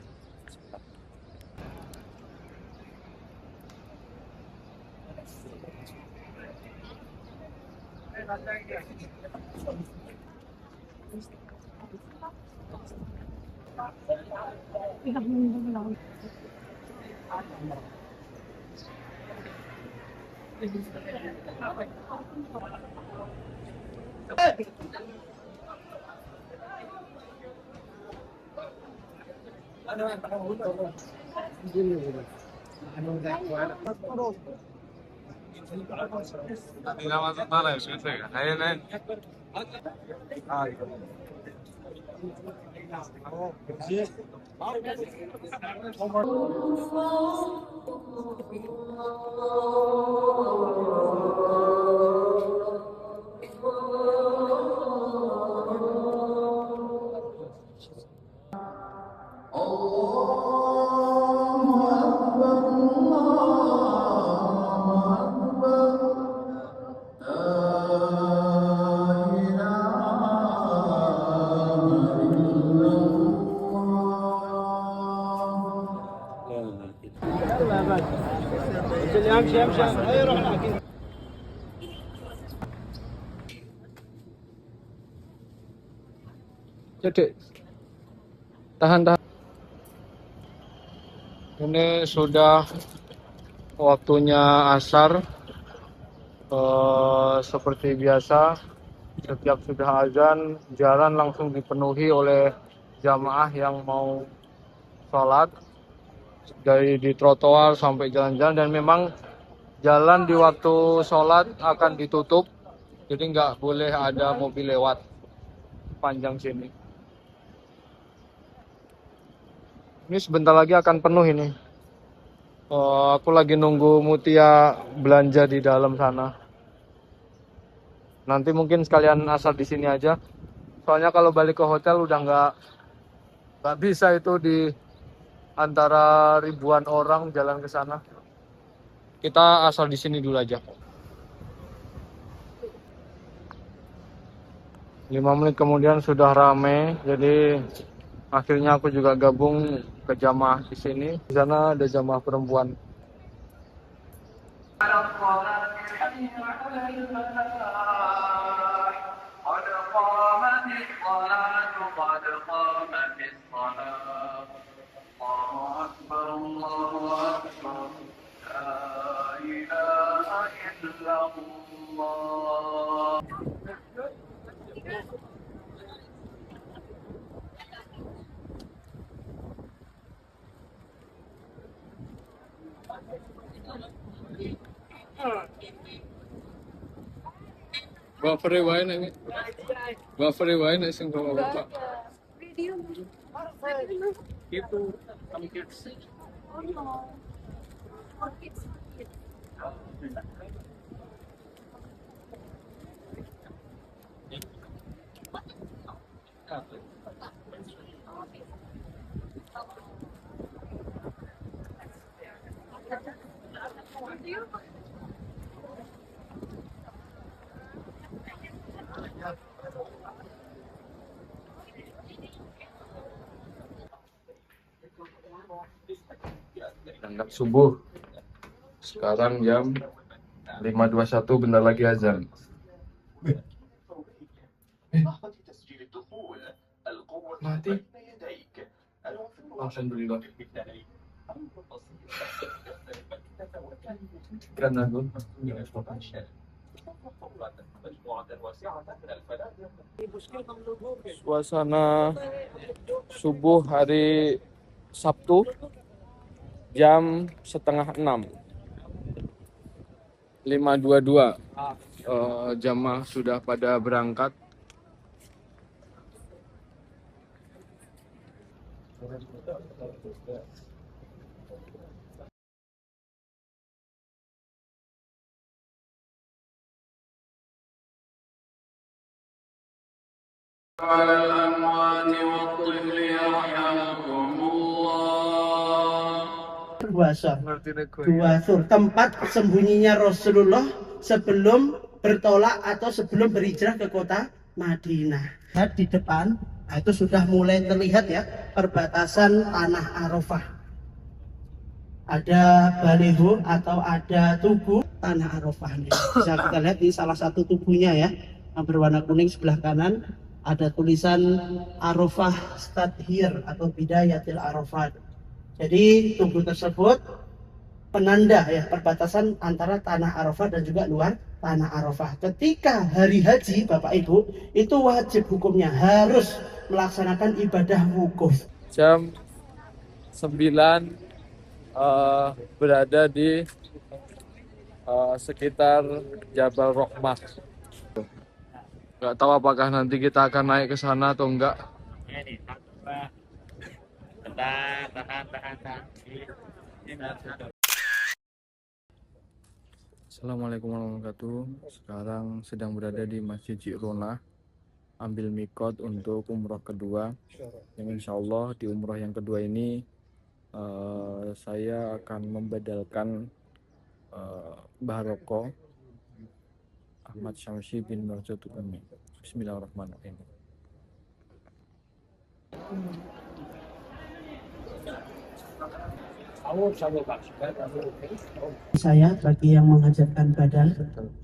Jadi tahan. Ini sudah waktunya asar. Seperti biasa, setiap sudah azan, jalan langsung dipenuhi oleh jamaah yang mau sholat dari di trotoar sampai jalan-jalan, dan memang jalan di waktu sholat akan ditutup, jadi nggak boleh ada mobil lewat panjang sini. Ini sebentar lagi akan penuh ini. Aku lagi nunggu Mutia belanja di dalam sana. Nanti mungkin sekalian asal di sini aja. Soalnya kalau balik ke hotel udah nggak bisa itu di antara ribuan orang jalan ke sana. Kita asal di sini dulu aja. 5 menit kemudian sudah rame, jadi akhirnya aku juga gabung ke jamaah di sini. Di sana ada jamaah perempuan. Buffer wae nek. Buffer wae nek sing bawa bapak. Itu kami kids. Anggap subuh. Sekarang jam 5.21, bentar lagi azan. Mati. Alhamdulillah. Kan aku. Suasana subuh hari Sabtu jam 5:30. 5.22. Jamaah sudah pada berangkat. Duasur, tempat sembunyinya Rasulullah sebelum bertolak atau sebelum berhijrah ke kota Madinah. Di depan itu sudah mulai terlihat ya perbatasan tanah Arafah. Ada baliho atau ada tugu tanah Arafah ini. Bisa kita lihat di salah satu tubuhnya ya, yang berwarna kuning sebelah kanan ada tulisan Arafah Start Here atau Bidayatil Arafat. Jadi tugu tersebut penanda ya perbatasan antara tanah Arafah dan juga luar tanah Arafah. Ketika hari haji Bapak Ibu itu wajib hukumnya harus melaksanakan ibadah wukuf. Jam 9 berada di sekitar Jabal Rahmah. Gak tahu apakah nanti kita akan naik ke sana atau enggak. Assalamualaikum warahmatullahi wabarakatuh. Sekarang sedang berada di Masjid Ji'ronah, ambil mikot untuk umroh kedua. Yang insya Allah di umroh yang kedua ini saya akan membadalkan Baroko Ahmad Syamsi bin Marzatul Umi. Bismillahirrahmanirrahim. Saya bagi yang mengajarkan badan.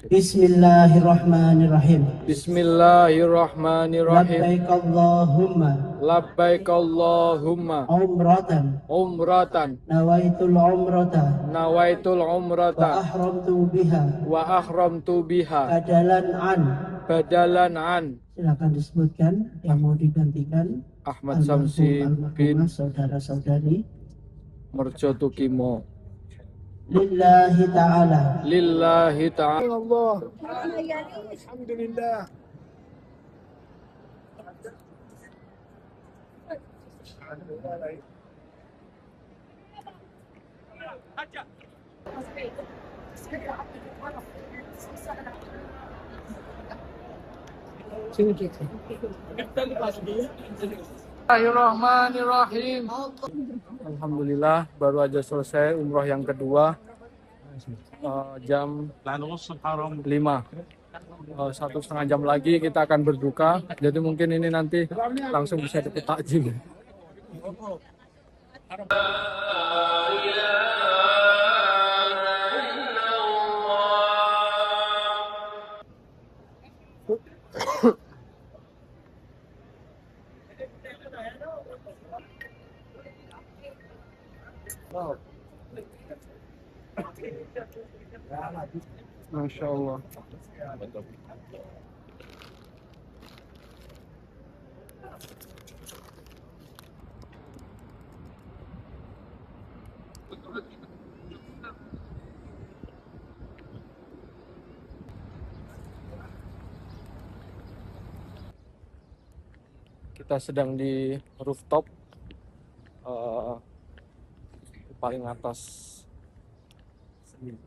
Bismillahirrahmanirrahim. Bismillahirrahmanirrahim. Labbaik Allahumma. Labbaik Allahumma. Umratan. Umratan. Nawaitul umrata. Nawaitul Wa umrata. ahramtu biha. Wa ahramtu biha. Badalan an. Badalan an. Silakan disebutkan yang mau digantikan. Ahmad Samsi bin saudara-saudari Merjo Tukimo. lillahi ta'ala. Lillahi ta'ala. Allah. Alhamdulillah. Bismillahirrahmanirrahim. Alhamdulillah baru aja selesai umroh yang kedua. Jam 5. 1,5 jam lagi kita akan berbuka. Jadi mungkin ini nanti langsung bisa dapat takjil. Masya Allah. Kita sedang di rooftop paling atas sini.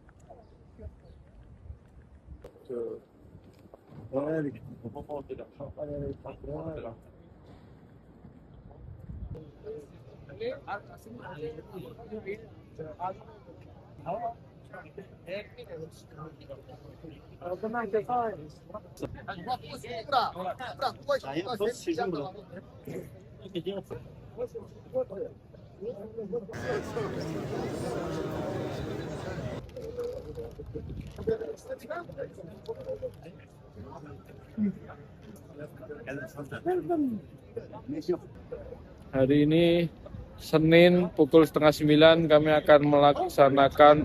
Hari ini Senin pukul 8:30 kami akan melaksanakan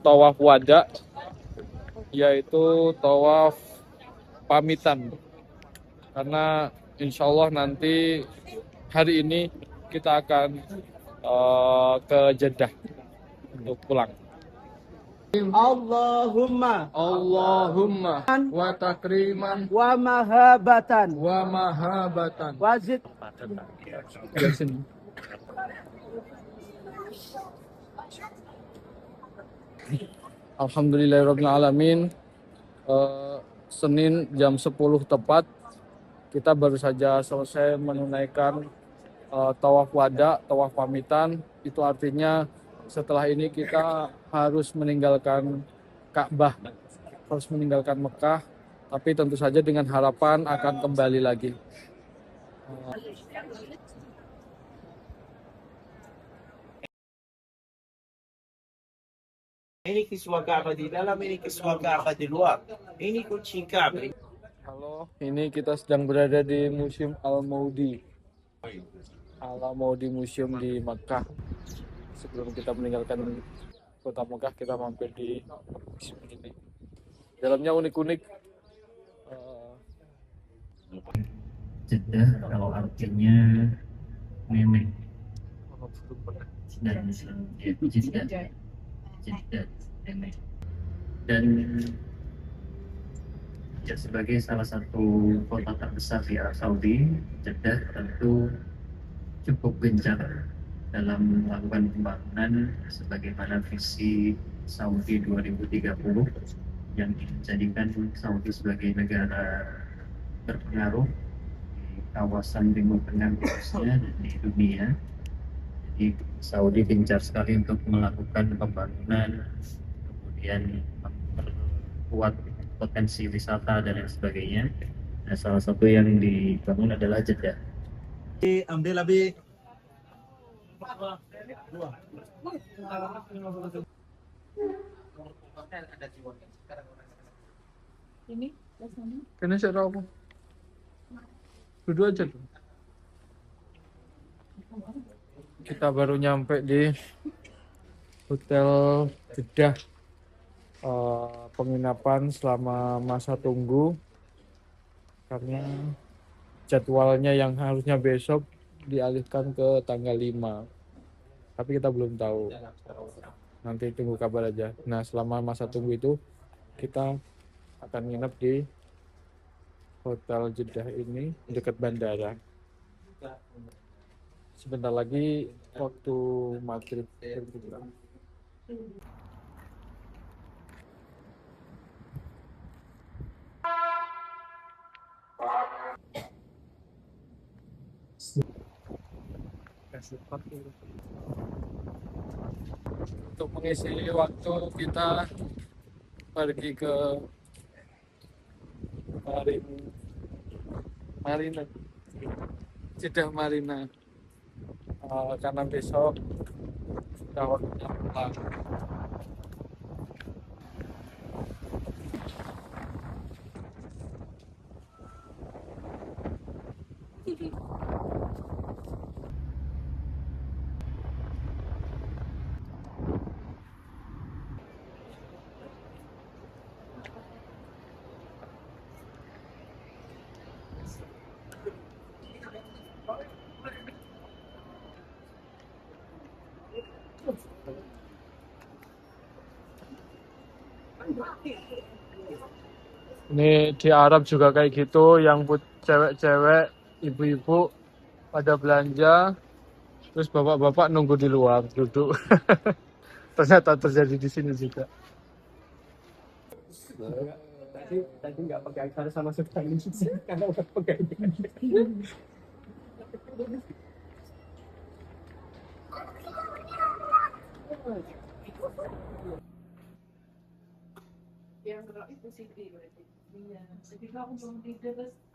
tawaf wada, yaitu tawaf pamitan. Karena insya Allah nanti hari ini kita akan ke Jeddah untuk pulang. Allahumma wa takriman wa mahabatan wa mahabatan wazid. Alhamdulillahirrahmanirrahim. Senin jam 10 tepat kita baru saja selesai menunaikan tawaf wada, tawaf pamitan. Itu artinya setelah ini kita harus meninggalkan Ka'bah, harus meninggalkan Mekah, tapi tentu saja dengan harapan akan kembali lagi. Ini kiswah Ka'bah di dalam, ini kiswah Ka'bah di luar. Ini kucing Ka'bah. Halo, ini kita sedang berada di Museum Al-Maudi. Al-Maudi Museum di Mekah. Sebelum kita meninggalkan kota Mekah, kita mampir di museum ini. Dalamnya unik-unik. Jeddah kalau artinya nenek dan Jeddah nenek, dan ya, sebagai salah satu kota terbesar di Arab Saudi, Jeddah tentu cukup gencar dalam melakukan pembangunan sebagaimana visi Saudi 2030 yang menjadikan Saudi sebagai negara berpengaruh di kawasan Timur Tengah khususnya dan di dunia. Jadi Saudi gencar sekali untuk melakukan pembangunan, kemudian memperkuat potensi wisata dan lain sebagainya. Nah, salah satu yang dibangun adalah Jeddah. Ambil lebih. Kena cara apa? Duduk aja tuh. Kita baru nyampe di Hotel Jeddah, penginapan selama masa tunggu karena jadwalnya yang harusnya besok dialihkan ke tanggal 5. Tapi kita belum tahu. Nanti tunggu kabar aja. Nah, selama masa tunggu itu kita akan nginep di Hotel Jeddah ini dekat bandara. Sebentar lagi waktu maghrib. Untuk mengisi waktu kita pergi ke Marina, Jeddah Marina, karena besok sudah waktunya pulang. Ini di Arab juga kayak gitu, yang buat cewek-cewek, ibu-ibu pada belanja, terus bapak-bapak nunggu di luar duduk. Ternyata terjadi di sini juga. Tadi nggak pakai acara sama sekali karena udah pakai.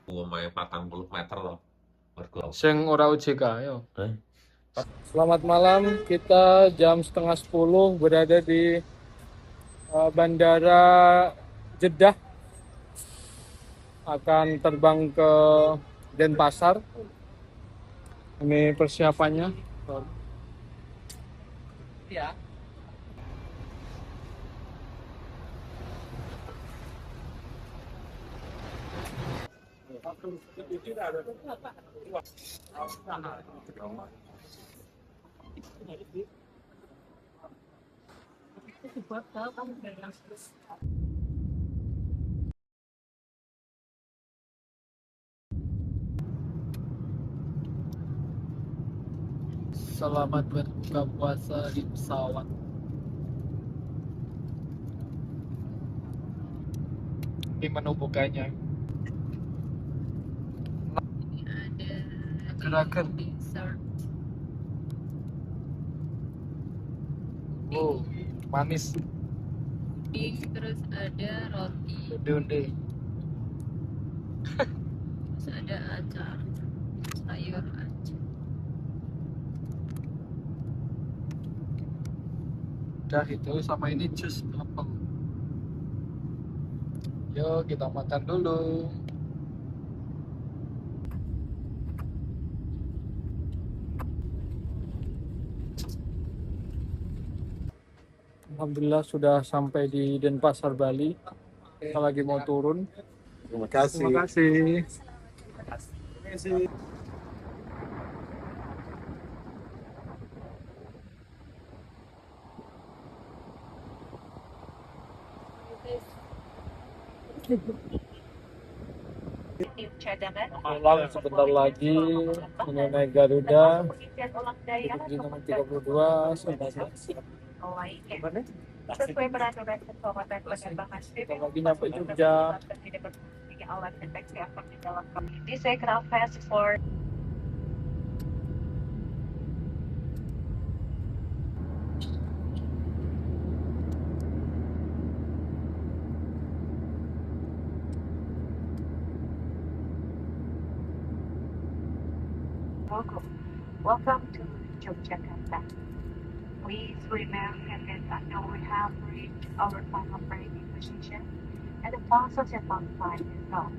Umumnya 40 meter loh. Sing ora OJK, yo. Selamat malam, kita jam 9:30 berada di Bandara Jeddah. Akan terbang ke Denpasar. Ini persiapannya. Ya. Selamat berbuka puasa di pesawat. Ini menu bukanya. Gerakan. Oh, manis. Terus ada roti, Donde. terus ada acar, sayur acar. Udah itu sama ini jus apel. Yuk kita makan dulu. Alhamdulillah sudah sampai di Denpasar, Bali. Kita lagi mau turun. Terima kasih. Terima kasih. Pulang sebentar lagi, ini naik Garuda, duduk di nomor 32, Sesuai peraturan keselamatan penerbangan sebentar lagi nyampe Jogja. tidak memiliki alat deteksi asap di dalam kabin. This aircraft has four. Welcome to Yogyakarta. Please remember that until we have reached our final braking position and the process of flight is on.